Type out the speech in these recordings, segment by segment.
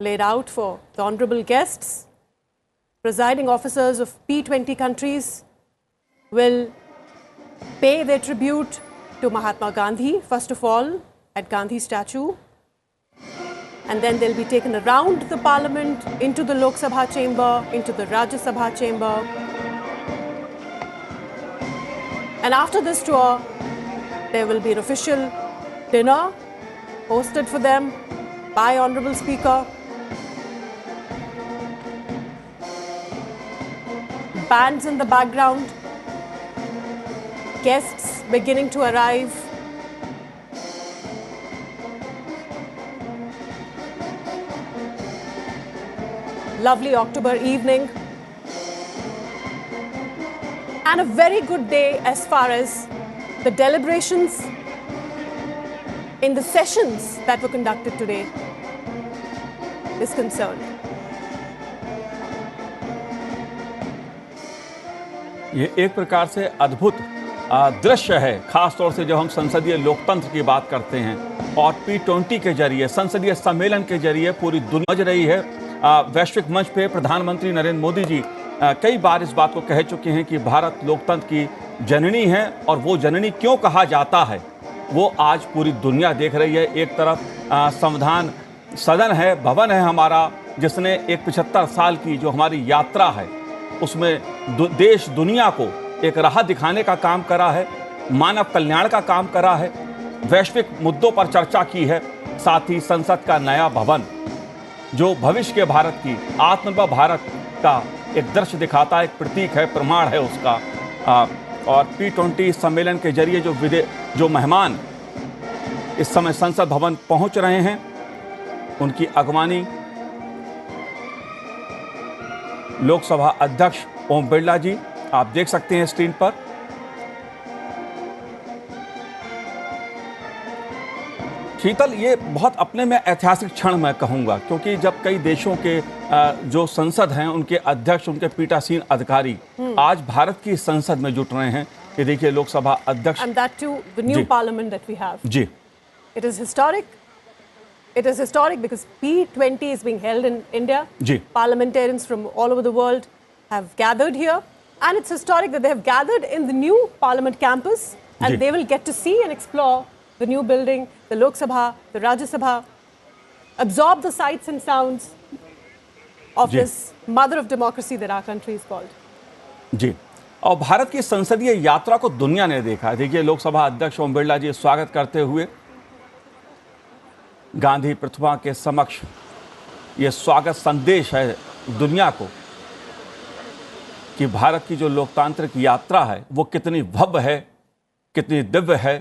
laid out for the honorable guests. Presiding officers of P20 countries will pay their tribute to Mahatma Gandhi, first of all, at Gandhi statue. And then they'll be taken around the parliament, into the Lok Sabha chamber, into the Rajya Sabha chamber. And after this tour, there will be an official dinner hosted for them by Honorable Speaker. Bands in the background, guests beginning to arrive. Lovely October evening. And a very good day as far as the deliberations in the sessions that were conducted today is concerned. ये एक प्रकार से अद्भुत दृश्य है, खास तौर से जब हम संसदीय लोकतंत्र की बात करते हैं और P20 के जरिए संसदीय सम्मेलन के जरिए पूरी दुनिया समझ रही है। वैश्विक मंच पे प्रधानमंत्री नरेंद्र मोदी जी कई बार इस बात को कह चुके हैं कि भारत लोकतंत्र की जननी है और वो जननी क्यों कहा जाता है वो आज पूरी दुनिया देख रही है। एक तरफ संविधान सदन है, भवन है हमारा, जिसने एक 75 साल की जो हमारी यात्रा है उसमें देश दुनिया को एक राह दिखाने का काम करा है, मानव कल्याण का काम करा है, वैश्विक मुद्दों पर चर्चा की है। साथ ही संसद का नया भवन जो भविष्य के भारत की आत्मनिर्भर भारत का एक दृश्य दिखाता है, एक प्रतीक है, प्रमाण है उसका। और P20 सम्मेलन के जरिए जो मेहमान इस समय संसद भवन पहुंच रहे हैं उनकी अगवानी लोकसभा अध्यक्ष ओम बिरला जी आप देख सकते हैं स्क्रीन पर। शीतल, ये बहुत अपने में ऐतिहासिक क्षण मैं कहूंगा, क्योंकि जब कई देशों के जो संसद हैं उनके अध्यक्ष, उनके पीठासीन अधिकारी आज भारत की संसद में जुट रहे हैं। ये देखिए लोकसभा अध्यक्ष। And that too, the new parliament that we have. Ji. It is historic. It is historic because P20 is being held in India. Ji. Parliamentarians from all over the world have gathered here. And it's historic that they have gathered in the new Parliament campus and they will get to see and explore the new building, the Lok Sabha, the Rajya Sabha, absorb the sights and sounds of this mother of democracy that our country is called. जी, और भारत की संसदीय यात्रा को दुनिया ने देखा है। देखिए लोकसभा अध्यक्ष ओम बिरला जी स्वागत करते हुए गांधी प्रतिमा के समक्ष ये स्वागत संदेश है दुनिया को कि भारत की जो लोकतांत्रिक यात्रा है वो कितनी भव्य है, कितनी दिव्य है।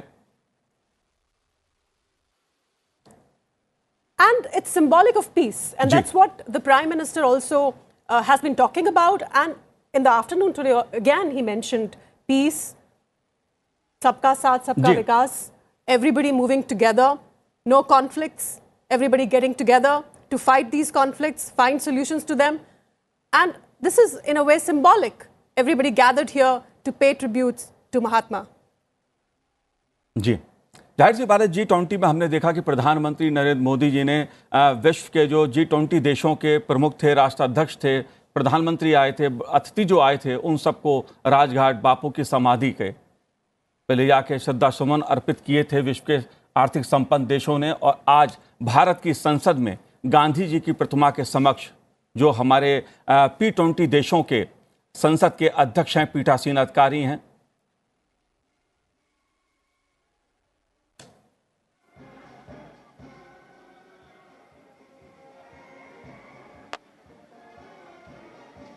And it's symbolic of peace. And that's what the Prime Minister also has been talking about. And in the afternoon today, again, he mentioned peace, sabka saath, sabka vikas, everybody moving together, no conflicts, everybody getting together to fight these conflicts, find solutions to them. And this is, in a way, symbolic. Everybody gathered here to pay tributes to Mahatma. जी, जाहिर सी बात है G20 में हमने देखा कि प्रधानमंत्री नरेंद्र मोदी जी ने विश्व के जो G20 देशों के प्रमुख थे, राष्ट्राध्यक्ष थे, प्रधानमंत्री आए थे, अतिथि जो आए थे, उन सबको राजघाट बापू की समाधि के पहले जाके श्रद्धा सुमन अर्पित किए थे विश्व के आर्थिक संपन्न देशों ने। और आज भारत की संसद में गांधी जी की प्रतिमा के समक्ष जो हमारे P20 देशों के संसद के अध्यक्ष हैं, पीठासीन अधिकारी हैं,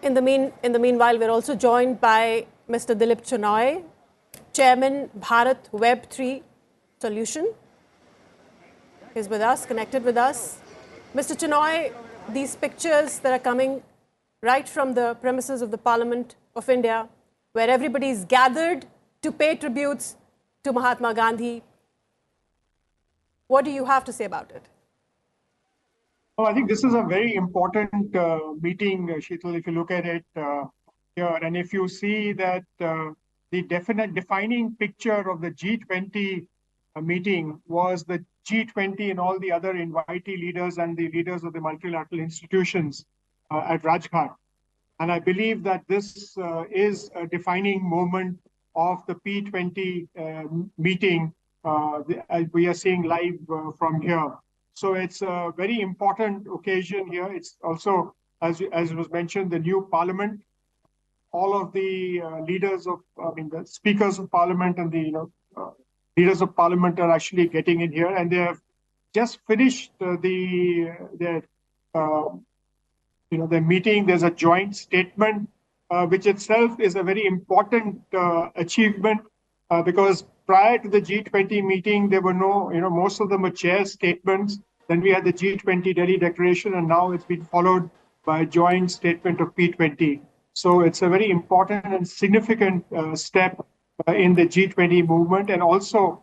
In the meanwhile, we're also joined by Mr. Dilip Chenoy, Chairman, Bharat Web3 Solution. He's with us, connected with us. Mr. Chenoy, these pictures that are coming right from the premises of the Parliament of India, where everybody is gathered to pay tributes to Mahatma Gandhi. What do you have to say about it? Oh, I think this is a very important meeting, Sheetal, if you look at it here. And if you see that the defining picture of the G20 meeting was the G20 and all the other invitee leaders and the leaders of the multilateral institutions at Rajghat. And I believe that this is a defining moment of the P20 meeting we are seeing live from here. So it's a very important occasion here. It's also, as was mentioned, the new parliament. All of the leaders of, the speakers of parliament and the leaders of parliament are actually getting in here, and they have just finished their meeting. There's a joint statement, which itself is a very important achievement, because prior to the G20 meeting, there were no, most of them were chair statements. Then we had the G20 Delhi Declaration, and now it's been followed by a joint statement of P20. So it's a very important and significant step in the G20 movement, and also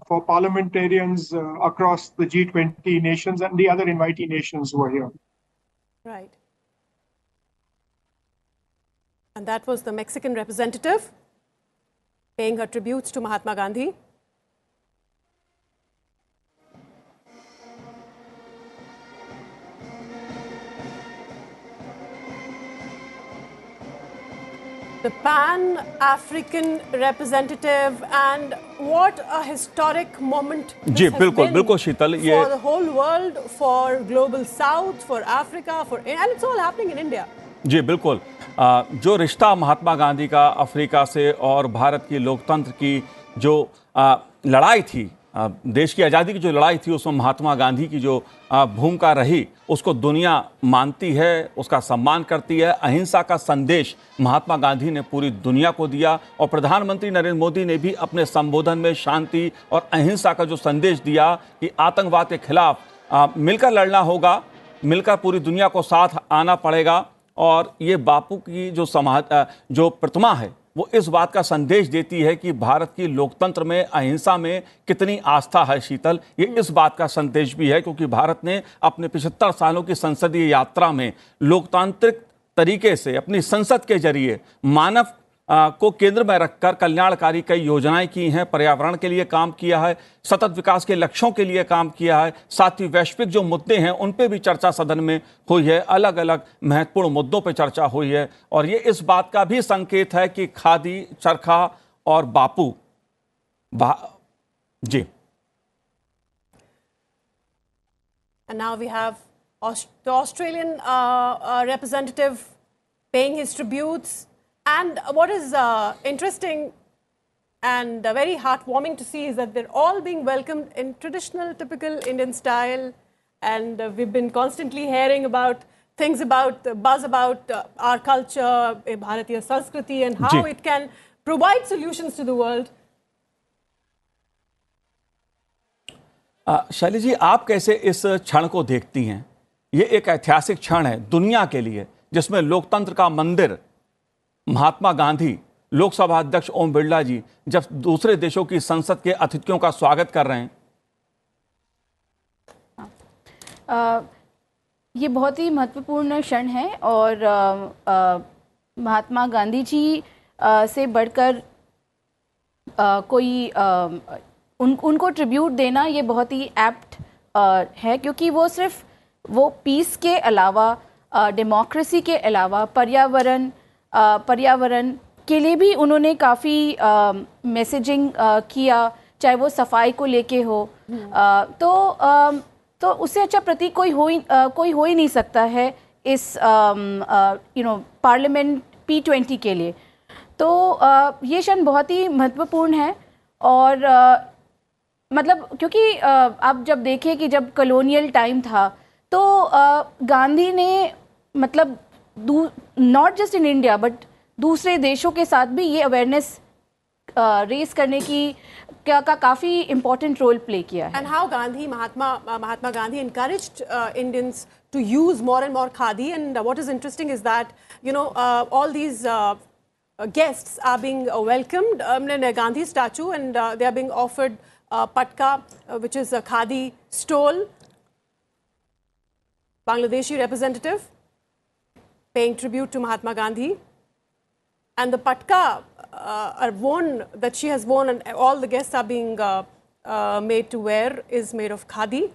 for parliamentarians across the G20 nations and the other invitee nations who are here. Right. And that was the Mexican representative paying her tributes to Mahatma Gandhi. The Pan-African representative, and what a historic moment this has been Sheetal, for the whole world, for global South, for Africa, and it's all happening in India. जी बिल्कुल, जो रिश्ता महात्मा गांधी का Africa से और भारत की लोकतंत्र की जो लड़ाई थी, देश की आज़ादी की जो लड़ाई थी, उसमें महात्मा गांधी की जो भूमिका रही, उसको दुनिया मानती है, उसका सम्मान करती है। अहिंसा का संदेश महात्मा गांधी ने पूरी दुनिया को दिया, और प्रधानमंत्री नरेंद्र मोदी ने भी अपने संबोधन में शांति और अहिंसा का जो संदेश दिया कि आतंकवाद के खिलाफ मिलकर लड़ना होगा, मिलकर पूरी दुनिया को साथ आना पड़ेगा। और ये बापू की जो प्रतिमा है, वो इस बात का संदेश देती है कि भारत की लोकतंत्र में, अहिंसा में कितनी आस्था है। शीतल, ये इस बात का संदेश भी है क्योंकि भारत ने अपने 75 सालों की संसदीय यात्रा में लोकतांत्रिक तरीके से अपनी संसद के जरिए मानव को केंद्र में रखकर कल्याणकारी कई योजनाएं की हैं, पर्यावरण के लिए काम किया है, सतत विकास के लक्ष्यों के लिए काम किया है, साथ ही वैश्विक जो मुद्दे हैं उन पे भी चर्चा सदन में हुई है, अलग अलग महत्वपूर्ण मुद्दों पे चर्चा हुई है। और ये इस बात का भी संकेत है कि खादी, चरखा और बापू जी। And now we have the Australian representative paying his tributes. And what is interesting and very heartwarming to see is that they're all being welcomed in traditional, typical Indian style. And we've been constantly hearing about things about, buzz about our culture, Bharatiya Sanskriti, and how it can provide solutions to the world. शैली जी, आप कैसे इस क्षण को देखती हैं? ये एक ऐतिहासिक क्षण है दुनिया के लिए, जिसमें लोकतंत्र का मंदिर महात्मा गांधी, लोकसभा अध्यक्ष ओम बिरला जी जब दूसरे देशों की संसद के अतिथियों का स्वागत कर रहे हैं। ये बहुत ही महत्वपूर्ण क्षण है, और महात्मा गांधी जी से बढ़कर कोई उनको ट्रिब्यूट देना ये बहुत ही एप्ट है, क्योंकि वो सिर्फ पीस के अलावा, डेमोक्रेसी के अलावा पर्यावरण के लिए भी उन्होंने काफ़ी मैसेजिंग किया, चाहे वो सफाई को लेके हो। तो उससे अच्छा प्रतीक कोई हो ही नहीं सकता है इस पार्लियामेंट P20 के लिए। तो ये क्षण बहुत ही महत्वपूर्ण है, और मतलब क्योंकि आप जब देखें कि जब कॉलोनियल टाइम था, तो गांधी ने मतलब not just in India but दूसरे देशों के साथ भी ये अवेयरनेस रेस करने का काफ़ी इम्पोर्टेंट रोल प्ले किया है। And how Mahatma Gandhi encouraged Indians to use more and more khadi, and what is interesting is that all these guests are being welcomed in a Gandhi statue, and they are being offered patka, which is a khadi stole. Bangladeshi representative paying tribute to Mahatma Gandhi, and the patka are worn, that she has worn, and all the guests are being made to wear is made of khadi,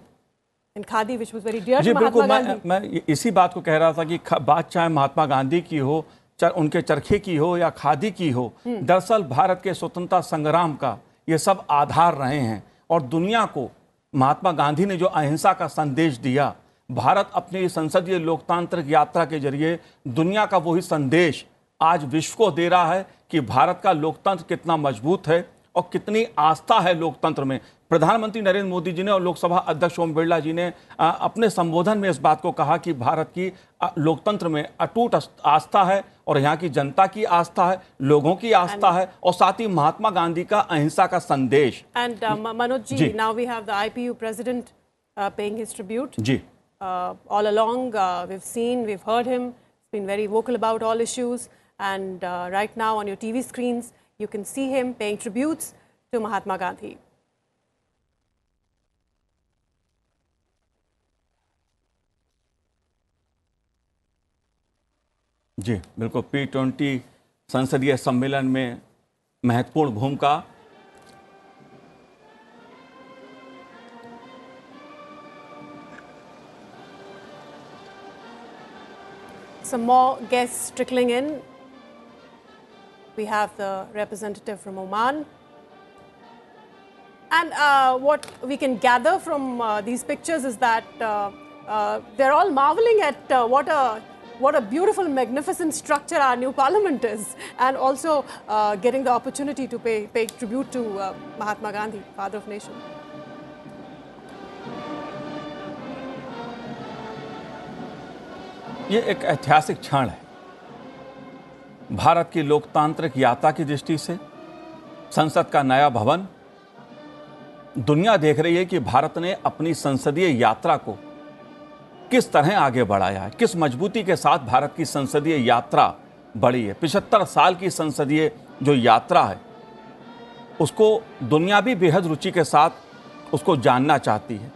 and khadi which was very dear ji to Mahatma बिल्कुल, Gandhi. मैं इसी बात को कह रहा था कि बात चाहे महात्मा गांधी की हो, उनके चरखे की हो या खादी की हो, दरअसल भारत के स्वतंत्रता संग्राम का ये सब आधार रहे हैं। और दुनिया को महात्मा गांधी ने जो अहिंसा का संदेश दिया, भारत अपनी संसदीय लोकतांत्रिक यात्रा के जरिए दुनिया का वही संदेश आज विश्व को दे रहा है कि भारत का लोकतंत्र कितना मजबूत है और कितनी आस्था है लोकतंत्र में। प्रधानमंत्री नरेंद्र मोदी जी ने और लोकसभा अध्यक्ष ओम बिरला जी ने अपने संबोधन में इस बात को कहा कि भारत की लोकतंत्र में अटूट आस्था है और यहाँ की जनता की आस्था है, लोगों की आस्था है और साथ ही महात्मा गांधी का अहिंसा का संदेश। And Manoj ji, now we have the IPU president paying his tribute. Ji All along, we've heard him. He's been very vocal about all issues, and right now on your TV screens, you can see him paying tributes to Mahatma Gandhi. जी बिल्कुल, P20 संसदीय सम्मेलन में महत्वपूर्ण भूमिका। Some more guests trickling in. We have the representative from Oman. And what we can gather from these pictures is that they're all marveling at what a beautiful, magnificent structure our new parliament is, and also getting the opportunity to pay tribute to Mahatma Gandhi, father of nation. ये एक ऐतिहासिक क्षण है भारत की लोकतांत्रिक यात्रा की दृष्टि से। संसद का नया भवन, दुनिया देख रही है कि भारत ने अपनी संसदीय यात्रा को किस तरह आगे बढ़ाया है, किस मजबूती के साथ भारत की संसदीय यात्रा बढ़ी है। 75 साल की संसदीय जो यात्रा है उसको दुनिया भी बेहद रुचि के साथ उसको जानना चाहती है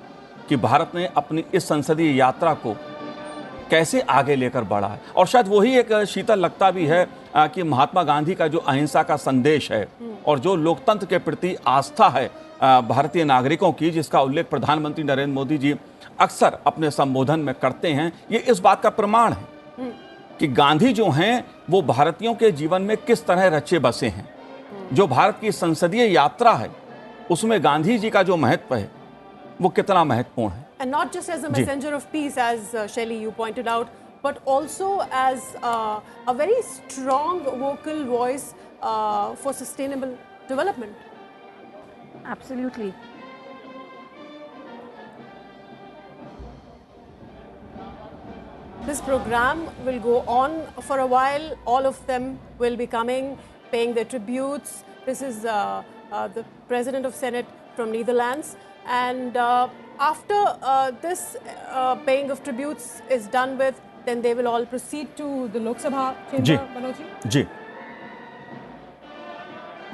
कि भारत ने अपनी इस संसदीय यात्रा को कैसे आगे लेकर बढ़ा है। और शायद वही एक शीतल लगता भी है कि महात्मा गांधी का जो अहिंसा का संदेश है और जो लोकतंत्र के प्रति आस्था है भारतीय नागरिकों की, जिसका उल्लेख प्रधानमंत्री नरेंद्र मोदी जी अक्सर अपने संबोधन में करते हैं, ये इस बात का प्रमाण है कि गांधी जो हैं वो भारतीयों के जीवन में किस तरह रचे बसे हैं। जो भारत की संसदीय यात्रा है उसमें गांधी जी का जो महत्व है वो कितना महत्वपूर्ण है। And not just as a messenger of peace, as Shelly you pointed out, but also as a very strong vocal voice for sustainable development. Absolutely. This program will go on for a while. All of them will be coming, paying their tributes. This is the President of Senate from Netherlands. And after this paying of tributes is done with, then they will all proceed to the Lok Sabha chamber. Manoj ji? जी,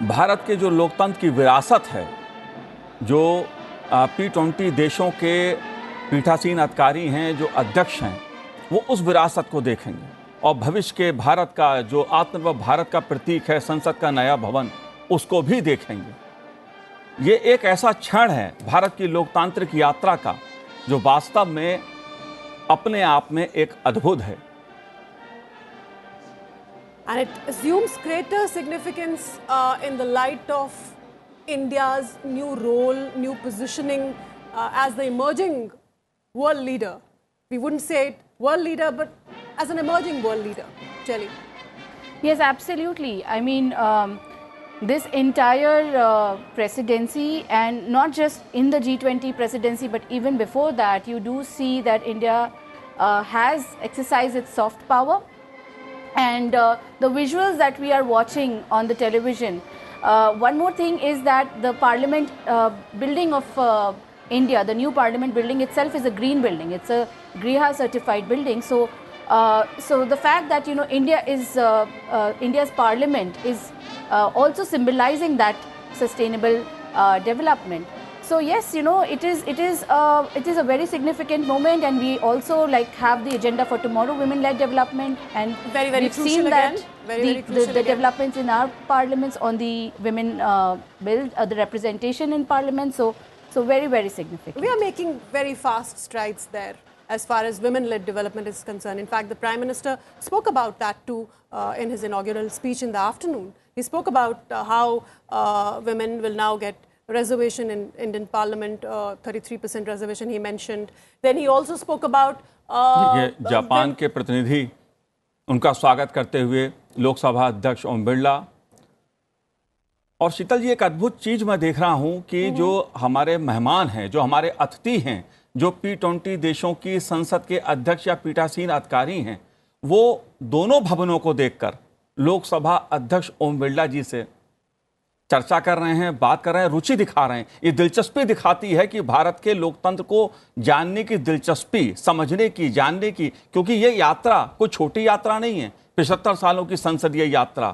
भारत के जो लोकतंत्र की विरासत है, जो P20 देशों के पीठासीन अधिकारी हैं, जो अध्यक्ष हैं, वो उस विरासत को देखेंगे और भविष्य के भारत का जो आत्मनिर्भर भारत का प्रतीक है, संसद का नया भवन, उसको भी देखेंगे। ये एक ऐसा क्षण है भारत की लोकतांत्रिक यात्रा का जो वास्तव में अपने आप में एक अद्भुत है। And it assumes greater significance in the light of India's new role, new positioning as the emerging world leader. We wouldn't say it world leader, but as an emerging world leader. Shelly. Yes, absolutely. I mean, this entire presidency, and not just in the G20 presidency, but even before that, you do see that India has exercised its soft power. And the visuals that we are watching on the television, one more thing is that the parliament building of India, the new parliament building itself is a green building. It's a Griha certified building. So, so the fact that India is India's parliament is also symbolizing that sustainable development. So yes, it is a very significant moment, and we also have the agenda for tomorrow, women-led development, and very we've crucial seen again. that Very crucial the again. developments in our parliaments on the women bill, the representation in parliament. So very significant. We are making very fast strides there as far as women-led development is concerned. In fact, the Prime Minister spoke about that too in his inaugural speech in the afternoon. He spoke about how women will now get reservation in Indian Parliament, 33% reservation he mentioned. Then he also spoke about Japan के प्रतिनिधि उनका स्वागत करते हुए लोकसभा अध्यक्ष ओम बिरला। और शीतल जी, एक अद्भुत चीज मैं देख रहा हूं कि जो हमारे मेहमान हैं, जो हमारे अतिथि हैं, जो P20 देशों की संसद के अध्यक्ष या पीठासीन अधिकारी हैं, वो दोनों भवनों को देखकर लोकसभा अध्यक्ष ओम बिरला जी से चर्चा कर रहे हैं, बात कर रहे हैं, रुचि दिखा रहे हैं। ये दिलचस्पी दिखाती है कि भारत के लोकतंत्र को जानने की दिलचस्पी, समझने की, जानने की, क्योंकि ये यात्रा कोई छोटी यात्रा नहीं है। 75 सालों की संसदीय यात्रा,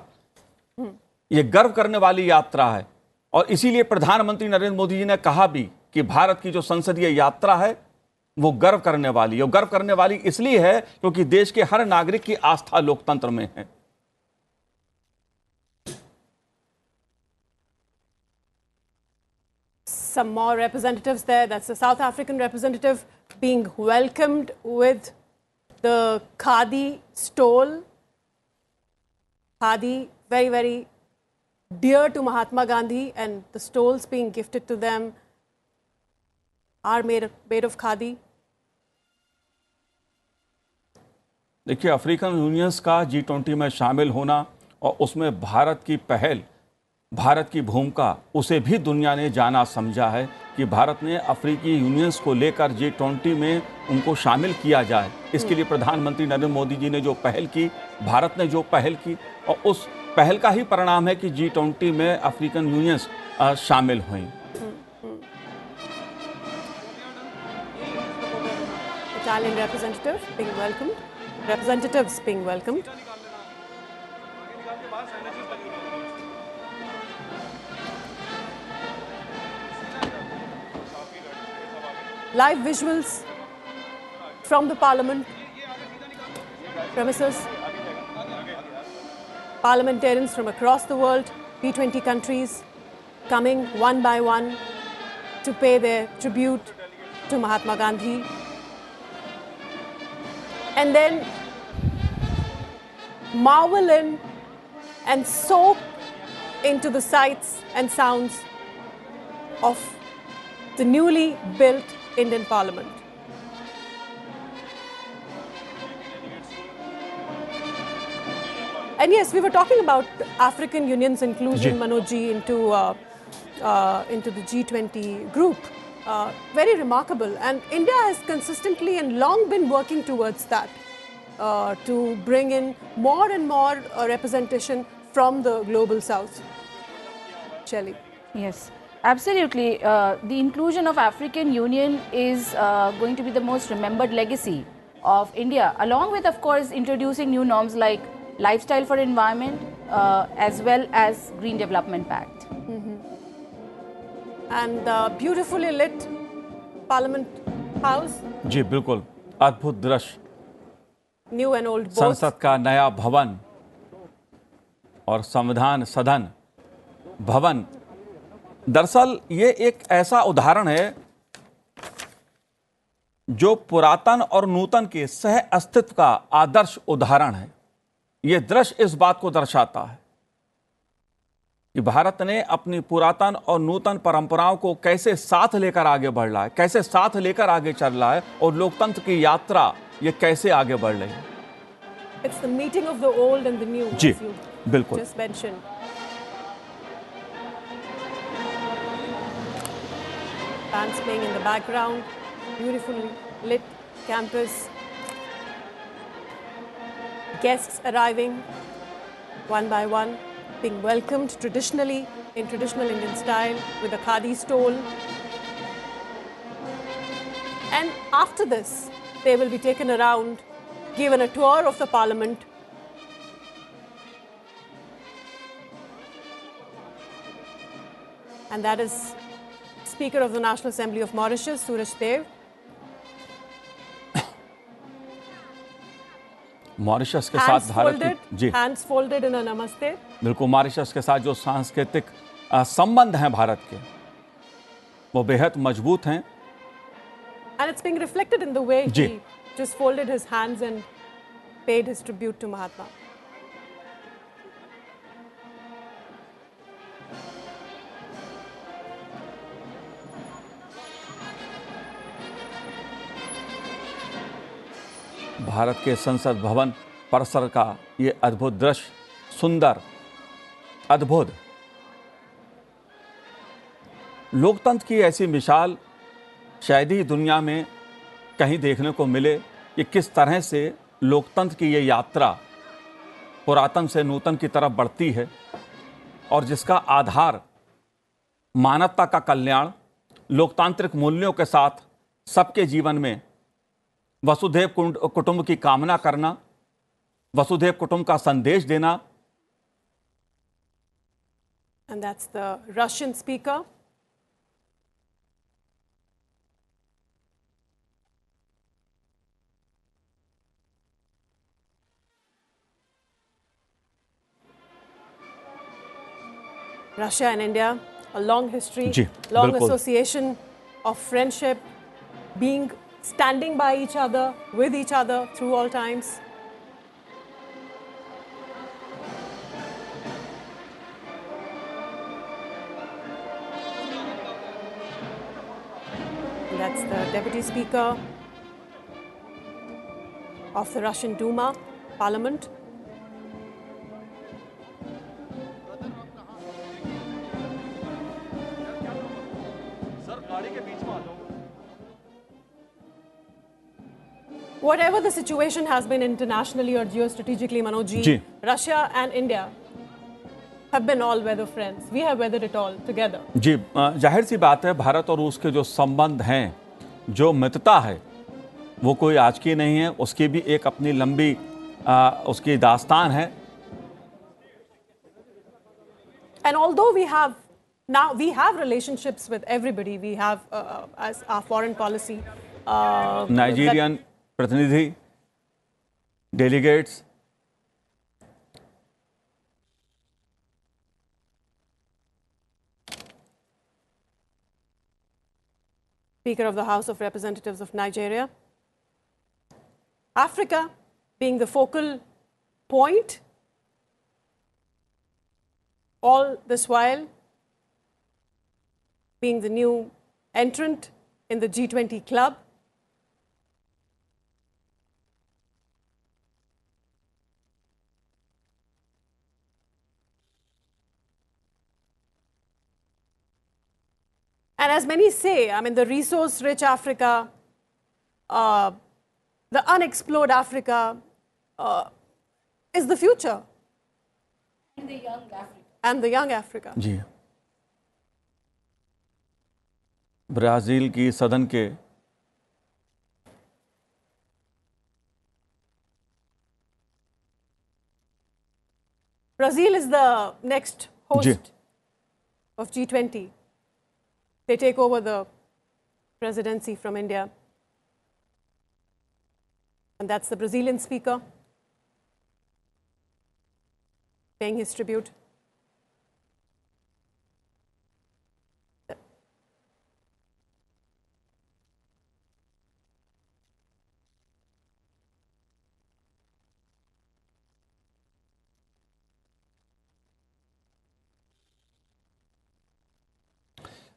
ये गर्व करने वाली यात्रा है। और इसीलिए प्रधानमंत्री नरेंद्र मोदी जी ने कहा भी कि भारत की जो संसदीय यात्रा है वो गर्व करने वाली है। और गर्व करने वाली इसलिए है क्योंकि देश के हर नागरिक की आस्था लोकतंत्र में है। Some more representatives there. That's the South African representative being welcomed with the khadi stole. Khadi, very dear to Mahatma Gandhi, and the stoles being gifted to them are made of khadi. देखिए, African unions का G20 में शामिल होना और उसमें भारत की पहल, भारत की भूमिका, उसे भी दुनिया ने जाना समझा है कि भारत ने अफ्रीकी यूनियंस को लेकर G20 में उनको शामिल किया जाए। इसके लिए प्रधानमंत्री नरेंद्र मोदी जी ने जो पहल की, भारत ने जो पहल की, और उस पहल का ही परिणाम है कि G20 में अफ्रीकन यूनियंस शामिल हुई। Italian representative being welcomed, representatives being welcomed. Live visuals from the Parliament premises. Parliamentarians from across the world, P20 countries, coming one by one to pay their tribute to Mahatma Gandhi. And then marvel in and soak into the sights and sounds of the newly built Indian Parliament. And yes, we were talking about African Union's inclusion, Manoj ji, into the G20 group. Very remarkable. And India has consistently and long been working towards that, to bring in more and more representation from the global south. Shelley. Yes. Absolutely. The inclusion of African Union is going to be the most remembered legacy of India, along with, of course, introducing new norms like lifestyle for environment, as well as Green Development Pact. And beautifully lit Parliament House. जी बिल्कुल, अद्भुत दृश्य। New and old both. संसद का नया भवन और संविधान सदन भवन। दरअसल ये एक ऐसा उदाहरण है जो पुरातन और नूतन के सह अस्तित्व का आदर्श उदाहरण है। ये दृश्य इस बात को दर्शाता है कि भारत ने अपनी पुरातन और नूतन परंपराओं को कैसे साथ लेकर आगे बढ़ रहा है, कैसे साथ लेकर आगे चल रहा है, और लोकतंत्र की यात्रा ये कैसे आगे बढ़ रही है। It's the meeting of the old and the new, जी, as you बिल्कुल। just mentioned. Bands playing in the background, beautifully lit campus. Guests arriving one by one, being welcomed traditionally in traditional Indian style with a khadi stole. And after this, they will be taken around, given a tour of the Parliament. And that is Speaker of the National Assembly of Mauritius, Suraj Dev. Mauritius के साथ भारत की जी hands folded in a namaste. बिल्कुल, Mauritius के साथ जो सांस्कृतिक संबंध हैं भारत के, वो बेहद मजबूत हैं। And it's being reflected in the way ji. he just folded his hands and paid his tribute to Mahatma. Bharat के संसद भवन परिसर का ये अद्भुत दृश्य, सुंदर, अद्भुत। लोकतंत्र की ऐसी मिसाल शायद ही दुनिया में कहीं देखने को मिले कि किस तरह से लोकतंत्र की ये यात्रा पुरातन से नूतन की तरफ बढ़ती है और जिसका आधार मानवता का कल्याण, लोकतांत्रिक मूल्यों के साथ सबके जीवन में वसुधैव कुटुंब की कामना करना, वसुधैव कुटुंब का संदेश देना। And that's the Russian speaker. Russia and India, a long history, ji, long बिल्कुल। association of friendship, standing by each other, with each other through all times. And that's the Deputy Speaker of the Russian Duma, Parliament. Whatever the situation has been internationally or geostrategically, Manoj ji, ji. Russia and India have been all-weather friends. We have weathered it all together. जी, जाहिर सी बात है, भारत और रूस के जो संबंध हैं, जो मित्रता है, वो कोई आज की नहीं है, उसकी भी एक अपनी लंबी उसकी दास्तान है। And although we have relationships with everybody. We have as our foreign policy. Nigerian प्रतिनिधि, delegates, Speaker of the House of Representatives of Nigeria. Africa being the focal point, all this while being the new entrant in the G20 club. And as many say, I mean, the resource-rich Africa, the unexplored Africa is the future. And the young Africa. And the young Africa. जी, Brazil की सदन के Brazil is the next host ji. of G20. They take over the presidency from India. And that's the Brazilian speaker paying his tribute.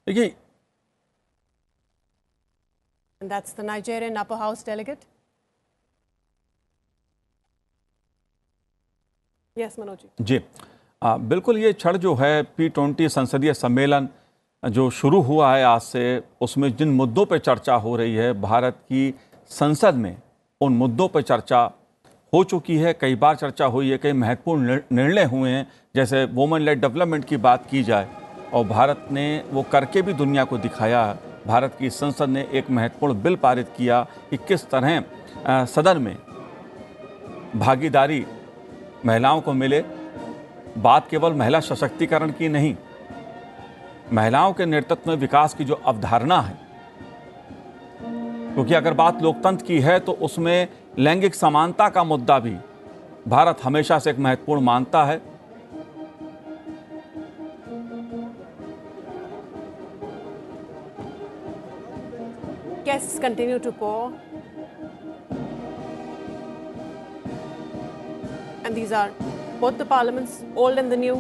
देखिए, And that's the Nigerian upper house delegate. Yes, Manoj ji. जी, बिल्कुल, ये क्षण जो है P20 संसदीय सम्मेलन जो शुरू हुआ है आज से, उसमें जिन मुद्दों पर चर्चा हो रही है भारत की संसद में, उन मुद्दों पर चर्चा हो चुकी है, कई बार चर्चा हुई है, कई महत्वपूर्ण निर्णय हुए हैं। जैसे वुमेन लेड डेवलपमेंट की बात की जाए, और भारत ने वो करके भी दुनिया को दिखाया। भारत की संसद ने एक महत्वपूर्ण बिल पारित किया कि किस तरह सदन में भागीदारी महिलाओं को मिले। बात केवल महिला सशक्तिकरण की नहीं, महिलाओं के नेतृत्व में विकास की जो अवधारणा है, क्योंकि अगर बात लोकतंत्र की है तो उसमें लैंगिक समानता का मुद्दा भी भारत हमेशा से एक महत्वपूर्ण मानता है। Guests continue to pour. And these are both the parliaments, old and the new.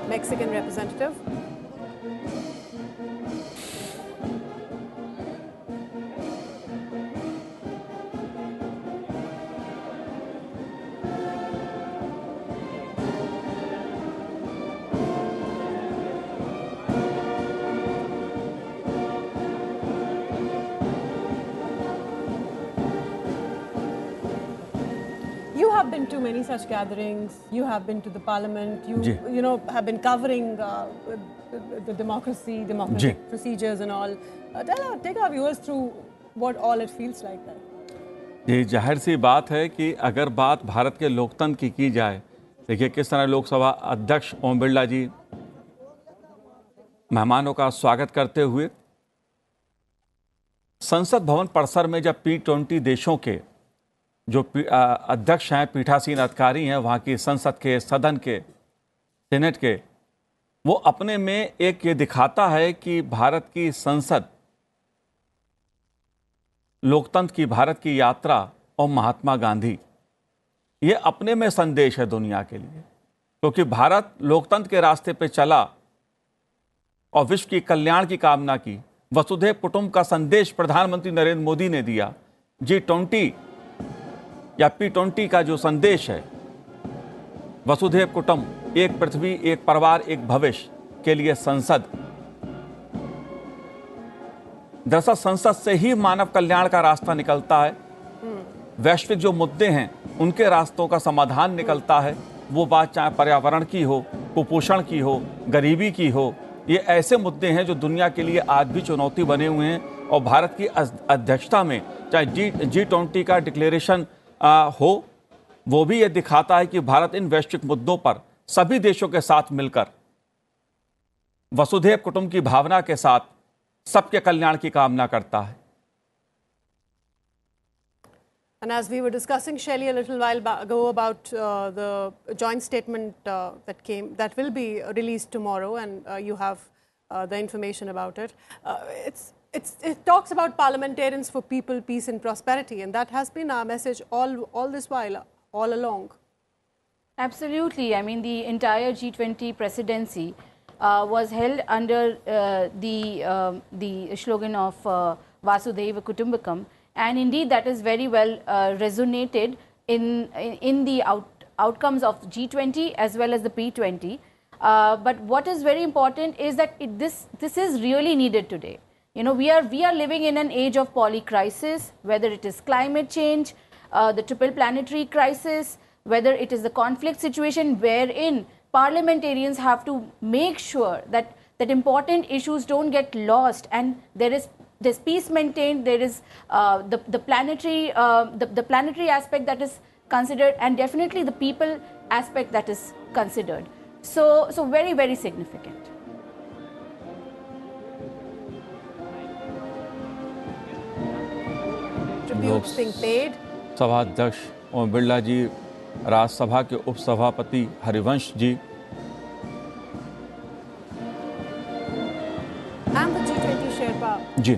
Mexican representative. You have been to many such gatherings. You have been to the parliament. You know, have been covering the democratic procedures and all. Take our viewers through what all it feels like there. ये जाहिर सी बात है कि अगर बात भारत के लोकतंत्र की जाए, देखिए किस तरह लोकसभा अध्यक्ष ओम बिरला जी मेहमानों का स्वागत करते हुए संसद भवन परिसर में जब P20 देशों के जो अध्यक्ष हैं, पीठासीन अधिकारी हैं, वहाँ की संसद के, सदन के, सेनेट के, वो अपने में एक ये दिखाता है कि भारत की संसद लोकतंत्र की भारत की यात्रा और महात्मा गांधी, ये अपने में संदेश है दुनिया के लिए, क्योंकि भारत लोकतंत्र के रास्ते पे चला और विश्व की कल्याण की कामना की। वसुधैव कुटुंब का संदेश प्रधानमंत्री नरेंद्र मोदी ने दिया। G20 या P20 का जो संदेश है, वसुधैव कुटुंब, एक पृथ्वी, एक परिवार, एक भविष्य के लिए संसद, दरअसल संसद से ही मानव कल्याण का रास्ता निकलता है। वैश्विक जो मुद्दे हैं उनके रास्तों का समाधान निकलता है। वो बात चाहे पर्यावरण की हो, कुपोषण की हो, गरीबी की हो, ये ऐसे मुद्दे हैं जो दुनिया के लिए आज भी चुनौती बने हुए हैं। और भारत की अध्यक्षता में चाहे G20 का डिक्लेरेशन हो, वो भी ये दिखाता है कि भारत इन वैश्विक मुद्दों पर सभी देशों के साथ मिलकर वसुधैव कुटुंब की भावना के साथ सबके कल्याण की कामना करता है। And as we were discussing, Shelley, a little while ago about the joint statement that will be released tomorrow, and you have the information about it. It talks about parliamentarians for people, peace and prosperity, and that has been our message all this while, all along. Absolutely. I mean, the entire G20 presidency was held under the slogan of Vasudhaiva Kutumbakam, and indeed that is very well resonated in the outcomes of G20 as well as the P20. But what is very important is that this is really needed today. You know, we are living in an age of polycrisis, whether it is climate change, the triple planetary crisis, whether it is the conflict situation wherein parliamentarians have to make sure that important issues don't get lost and there's peace maintained, there is the planetary aspect that is considered, and definitely the people aspect that is considered. So very, very significant. Tributes being paid. सभा अध्यक्ष ओम बिरला जी, राज्यसभा के उपसभापति Harivansh ji, and the G20 Sherpa ji